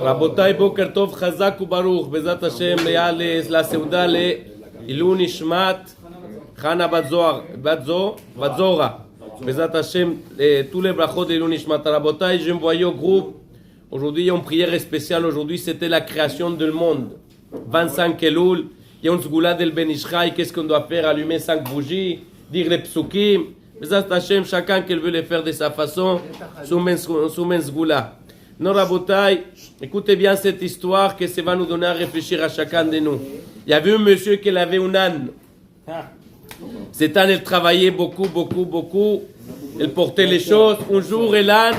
רבותיי, בוקר טוב, חזק וברוך, בעזרת השם, לסעודה לעילוי נשמת חנה בת זורה, בעזרת השם, tous les brachot de l'ilui nishmat. Rabotai, je me voyais au groupe. Aujourd'hui, il y a une prière spéciale. Aujourd'hui, c'était la création du monde. 25 Elul. Il y a une sgoula del Ben Ishraï. Qu'est-ce qu'on doit faire? Allumer 5 bougies, dire les psukim. Bezat Hashem, chacun qui veut les faire de sa façon, soumen sgoula. Non, Rabotai, écoutez bien cette histoire que ça va nous donner à réfléchir à chacun de nous. Il y avait un monsieur qui avait un âne. Cet âne, il travaillait beaucoup. Il portait les choses. Un jour, l'âne,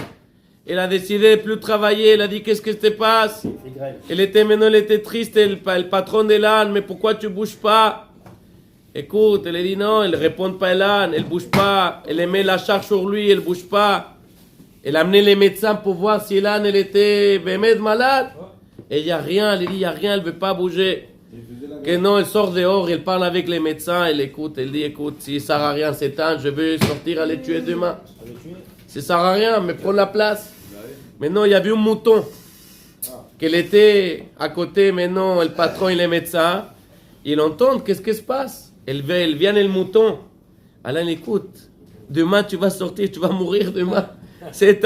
il a décidé de plus travailler. Il a dit, qu'est-ce qui se passe? Il était triste, le patron de l'âne. Mais pourquoi tu ne bouges pas? Écoute, il a dit non, il ne répond pas à l'âne. Il ne bouge pas. Il met la charge sur lui, il ne bouge pas. Il a amené les médecins pour voir si l'âne il était vraiment malade. Et il n'y a rien. Il dit, il n'y a rien, il ne veut pas bouger. Que non, il sort dehors, il parle avec les médecins, il écoute, il dit, écoute, si ça ne sert à rien cet âne, je vais sortir, aller tuer demain. Si ça ne sert à rien, mais prends la place. Mais non, il y avait un mouton, qu'il était à côté, mais non, le patron, il est médecin. Il entend, qu'est-ce qui se passe? Il vient le mouton. Alors il écoute, demain tu vas sortir, tu vas mourir demain. C'est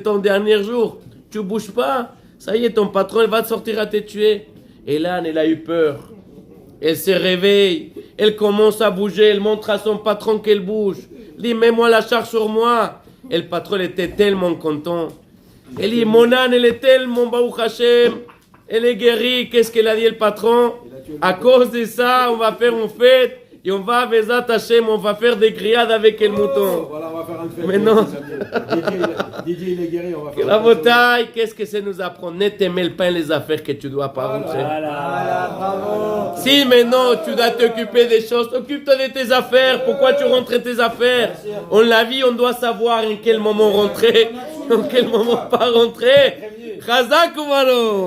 ton dernier jour. Tu ne bouges pas, ça y est, ton patron, il va te sortir à te tuer. Et l'âne, il a eu peur. Elle se réveille, elle commence à bouger, elle montre à son patron qu'elle bouge. Il dit, mets-moi la charge sur moi. Et le patron était tellement content. Elle dit, mon âne, elle est tellement Baruch Hashem, elle est guérie. Qu'est-ce qu'elle a dit le patron? À cause de ça, on va faire une fête. Et on va, Bezat Hashem, on va faire des grillades avec le mouton. Voilà, on va faire une fête. Mais non. Didier, il est guéri, on va faire La bataille, qu'est-ce que ça nous apprend? Ne te mêle pas les affaires que tu dois pas rentrer. Voilà, bravo. Si maintenant tu dois t'occuper des choses, occupe-toi de tes affaires. Pourquoi tu rentres tes affaires? On la vie, on doit savoir en quel moment rentrer, en quel moment pas rentrer. Chazak ou malo?